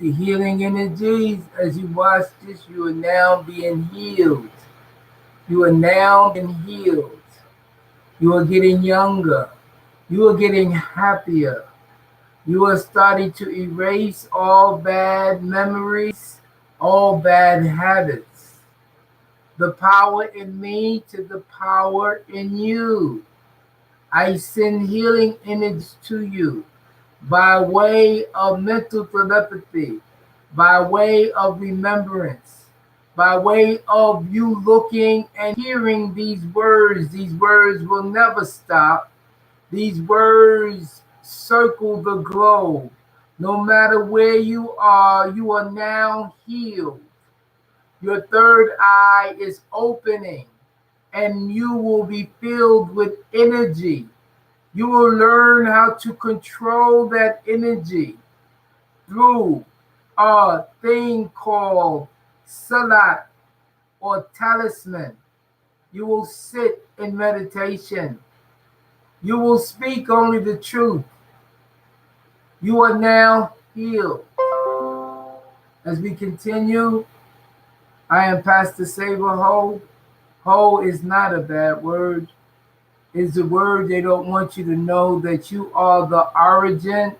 The healing energies, as you watch this, you are now being healed. You are now being healed. You are getting younger. You are getting happier. You are starting to erase all bad memories, all bad habits. The power in me to the power in you. I send healing energies to you by way of mental telepathy, by way of remembrance, by way of you looking and hearing these words. These words will never stop. These words circle the globe. No matter where you are now healed. Your third eye is opening, and you will be filled with energy. You will learn how to control that energy through a thing called salat or talisman. You will sit in meditation. You will speak only the truth. You are now healed. As we continue, I am Pastor Saber Ho. Ho is not a bad word. It's a word they don't want you to know that you are the origin.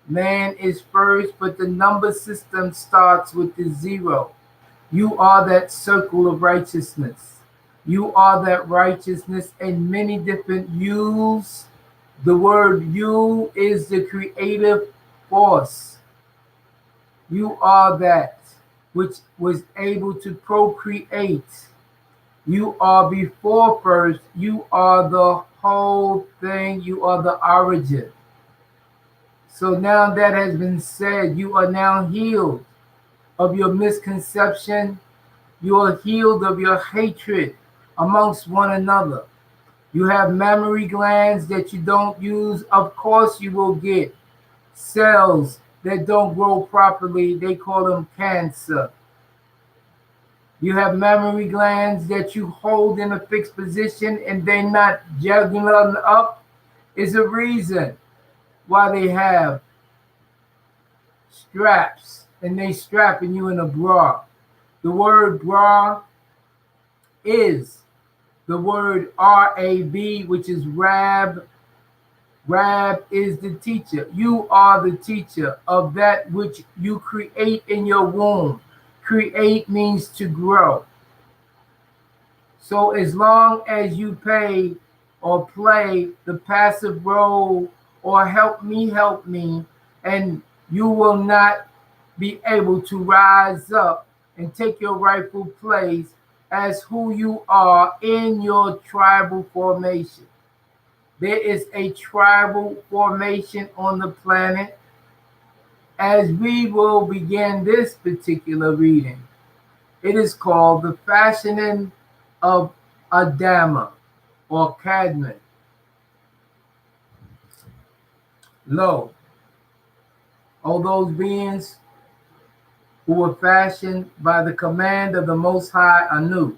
Man is first, but the number system starts with the zero. You are that circle of righteousness. You are that righteousness in many different yous. The word you is the creative force. You are that which was able to procreate. You are before first. You are the whole thing. You are the origin. So now that has been said, you are now healed of your misconception. You are healed of your hatred amongst one another. You have mammary glands that you don't use. Of course, you will get cells that don't grow properly. They call them cancer. You have mammary glands that you hold in a fixed position and they're not juggling up. Is a reason why they have straps and they strapping you in a bra. The word bra is the word RAB, which is Rab. Rab is the teacher. You are the teacher of that which you create in your womb. Create means to grow. So as long as you pay or play the passive role or help me, and you will not be able to rise up and take your rightful place as who you are in your tribal formation. There is a tribal formation on the planet. As we will begin this particular reading, it is called the fashioning of Adamah or Kadmon. Lo, all those beings who were fashioned by the command of the Most High Anu,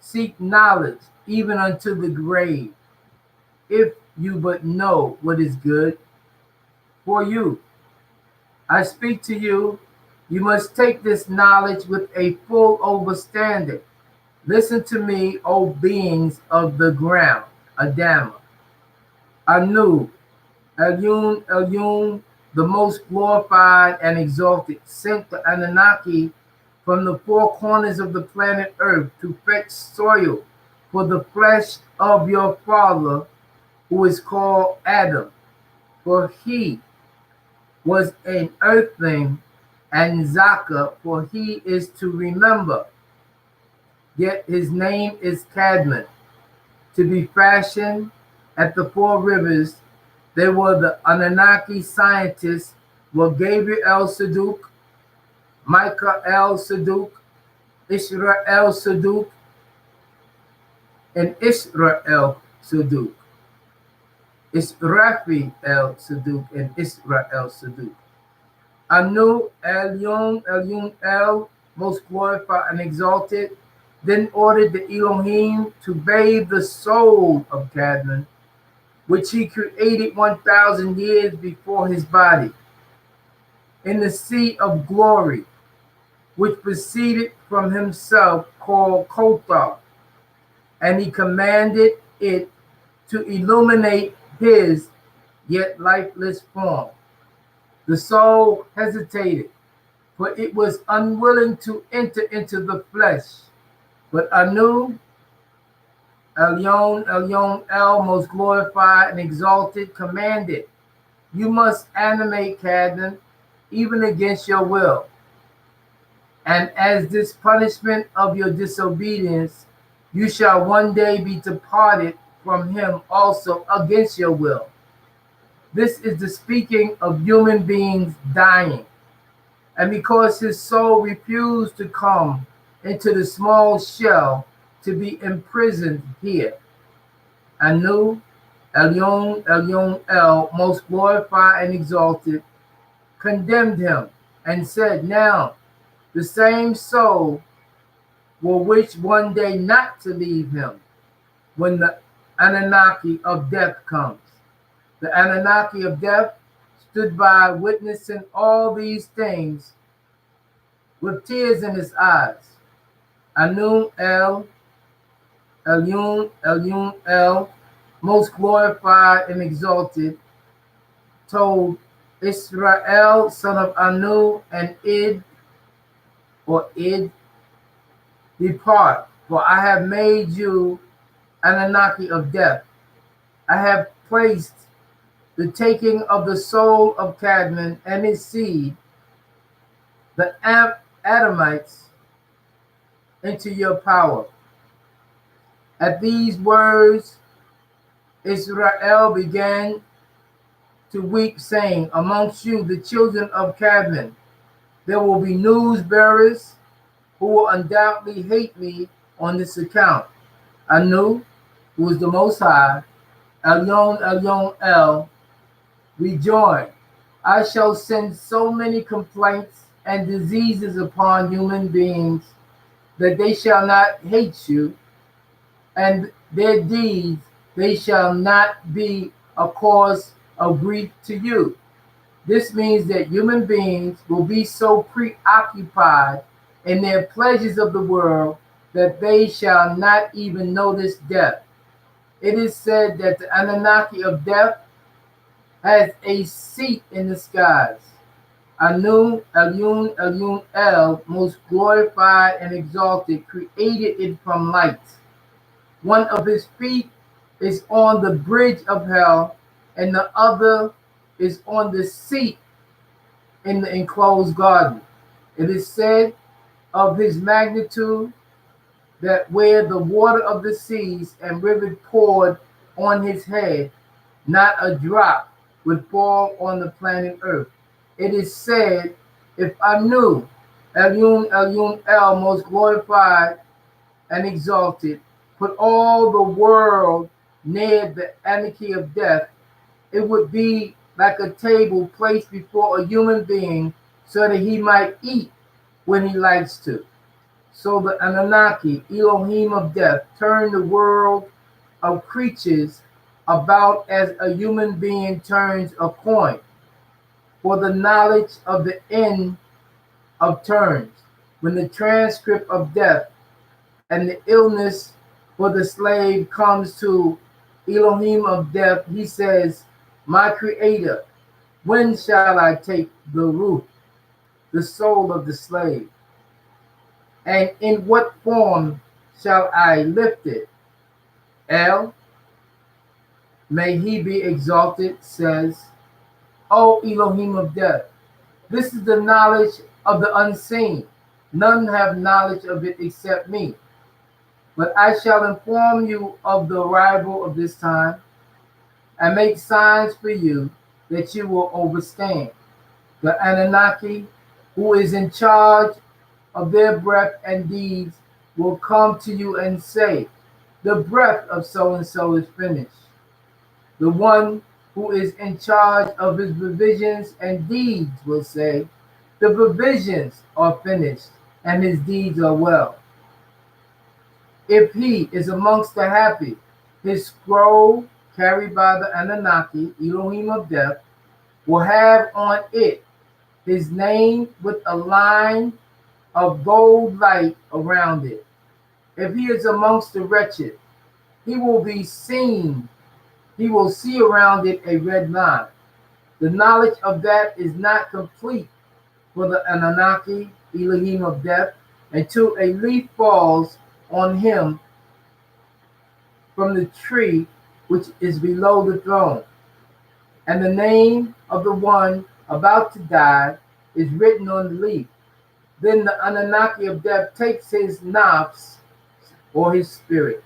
seek knowledge even unto the grave, if you but know what is good for you. I speak to you, you must take this knowledge with a full understanding. Listen to me, O beings of the ground, Adamah, Anu, Elyon, Elyon, the most glorified and exalted, sent the Anunnaki from the four corners of the planet Earth to fetch soil for the flesh of your father, who is called Adam, for he was an earthling, and Zaka, for he is to remember. Yet his name is Kadmon, to be fashioned at the four rivers. They were the Anunnaki scientists, were Gabriel Saduk, Michael Saduk, Israel Saduk, and Israel Saduk. Israfi El Saduk and Israel Saduk. Anu Elyon, Elyon El, most glorified and exalted, then ordered the Elohim to bathe the soul of Kadmon, which he created 1,000 years before his body. in the sea of glory, which proceeded from himself, called Kothar, and he commanded it to illuminate his yet lifeless form. The soul hesitated, for it was unwilling to enter into the flesh. But Anu, Elyon, El, most glorified and exalted, commanded, you must animate Kadmon, even against your will. And as this punishment of your disobedience, you shall one day be departed from him also against your will. This is the speaking of human beings dying. And because his soul refused to come into the small shell to be imprisoned here, Anu, Elyon, El, most glorified and exalted, condemned him and said, now the same soul will wish one day not to leave him when the Anunnaki of death comes. The Anunnaki of death stood by witnessing all these things with tears in his eyes. Anu, Elyon, El, most glorified and exalted, told Israel, son of Anu, and Id, depart, for I have made you Anunnaki of death. I have placed the taking of the soul of Kadmon and his seed, the Adamites, into your power. At these words, Israel began to weep, saying, amongst you, the children of Kadmon, there will be news bearers who will undoubtedly hate me on this account. Anu, who is the Most High, Elyon, El, rejoined, I shall send so many complaints and diseases upon human beings that they shall not hate you, and their deeds they shall not be a cause of grief to you. This means that human beings will be so preoccupied in their pleasures of the world that they shall not even notice death. It is said that the Anunnaki of death has a seat in the skies. Anu, Elyon, El, most glorified and exalted, created it from light. One of his feet is on the bridge of hell, and the other is on the seat in the enclosed garden. It is said of his magnitude that where the water of the seas and rivers poured on his head, not a drop would fall on the planet Earth. It is said, if Anu, Elyon, El, most glorified and exalted, put all the world near the anarchy of death, it would be like a table placed before a human being so that he might eat when he likes to. So the Anunnaki, Elohim of death, turned the world of creatures about as a human being turns a coin, for the knowledge of the end of turns, when the transcript of death and the illness for the slave comes to Elohim of death, he says, my creator, when shall I take the ruh, the soul of the slave? And in what form shall I lift it? El, may he be exalted, says, O Elohim of death, this is the knowledge of the unseen. None have knowledge of it except me. But I shall inform you of the arrival of this time, and make signs for you that you will overstand. The Anunnaki, who is in charge of their breath and deeds, will come to you and say, the breath of so-and-so is finished. The one who is in charge of his provisions and deeds will say, the provisions are finished and his deeds are well. If he is amongst the happy, his scroll carried by the Anunnaki, Elohim of death, will have on it his name with a line of gold light around it. If he is amongst the wretched, he will be seen. He will see around it a red line. The knowledge of that is not complete for the Anunnaki, Elohim of death, until a leaf falls on him from the tree which is below the throne, and the name of the one about to die is written on the leaf. Then the Anunnaki of death takes his nafs, or his spirit.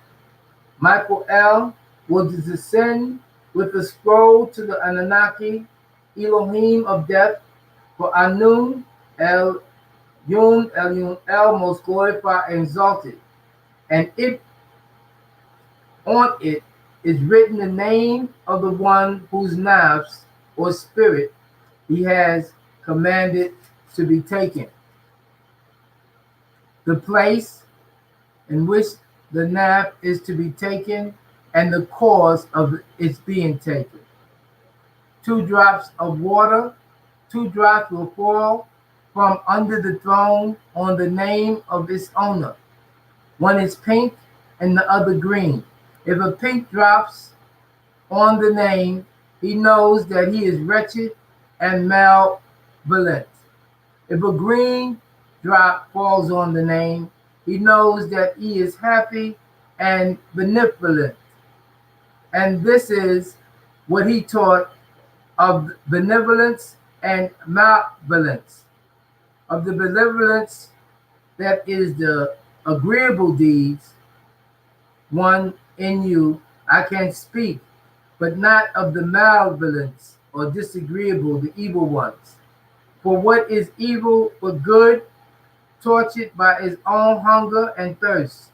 Michael El will descend with the scroll to the Anunnaki, Elohim of death, for Anun El Yun El, most glorified and exalted, and it on it is written the name of the one whose nafs, or spirit, he has commanded to be taken. The place in which the naf is to be taken, and the cause of its being taken. 2 drops of water, 2 drops will fall from under the throne on the name of its owner. One is pink and the other green. If a pink drops on the name, he knows that he is wretched and malevolent. If a green drop falls on the name, he knows that he is happy and benevolent. And this is what he taught of benevolence and malevolence. Of the benevolence, that is the agreeable deeds, one in you, I can speak, but not of the malevolence or disagreeable, the evil ones. For what is evil for good, tortured by its own hunger and thirst.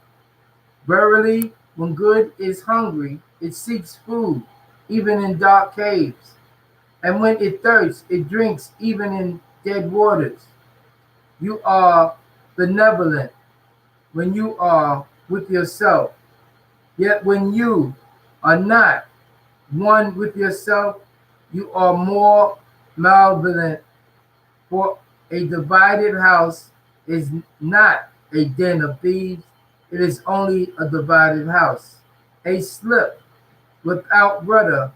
Verily, when good is hungry, it seeks food, even in dark caves. And when it thirsts, it drinks even in dead waters. You are benevolent when you are with yourself. Yet when you are not one with yourself, you are more malevolent. For a divided house is not a den of thieves, it is only a divided house. A slip without rudder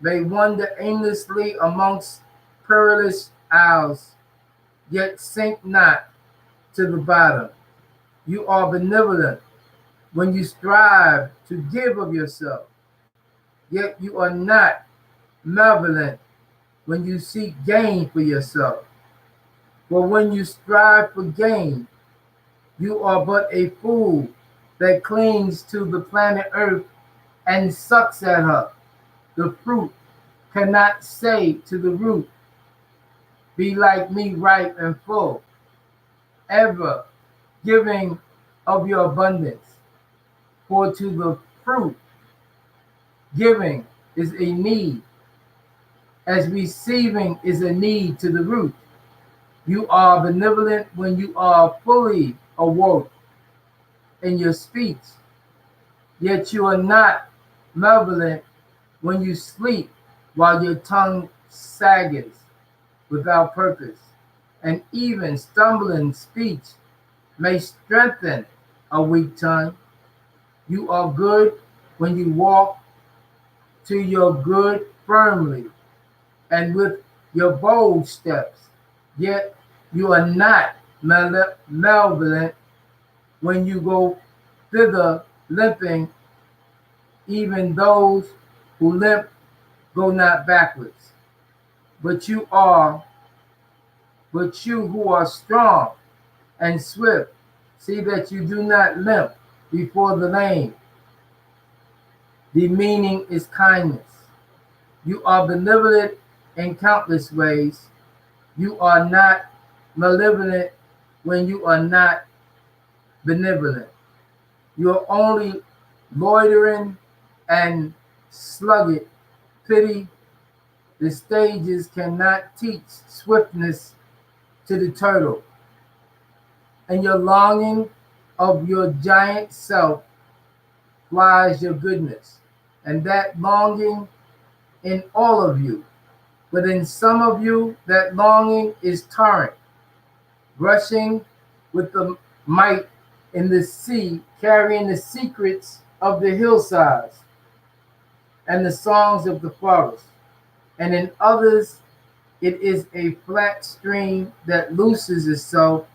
may wander aimlessly amongst perilous isles, yet sink not to the bottom. You are benevolent when you strive to give of yourself, yet you are not malevolent when you seek gain for yourself. For when you strive for gain, you are but a fool that clings to the planet Earth and sucks at her. The fruit cannot say to the root, be like me ripe and full, ever giving of your abundance. For to the fruit, giving is a need, as receiving is a need to the root. You are benevolent when you are fully awoke in your speech, yet you are not malevolent when you sleep while your tongue saggeth without purpose. And even stumbling speech may strengthen a weak tongue. You are good when you walk to your good firmly and with your bold steps, yet you are not malevolent when you go thither limping. Even those who limp go not backwards, but you who are strong and swift, see that you do not limp before the lame. The meaning is kindness. You are benevolent in countless ways. You are not malevolent when you are not benevolent. You are only loitering and sluggard. Pity, the stages cannot teach swiftness to the turtle. And your longing of your giant self flies your goodness. And that longing in all of you But in some of you, that longing is torrent, rushing with the might in the sea, carrying the secrets of the hillsides and the songs of the forest. And in others, it is a flat stream that looses itself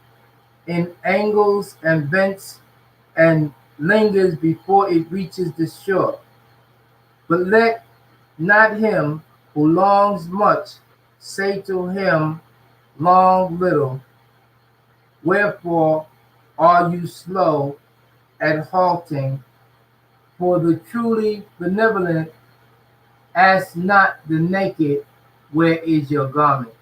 in angles and bends and lingers before it reaches the shore. But let not him who longs much say to him, long little. Wherefore are you slow at halting? For the truly benevolent ask not the naked, where is your garment?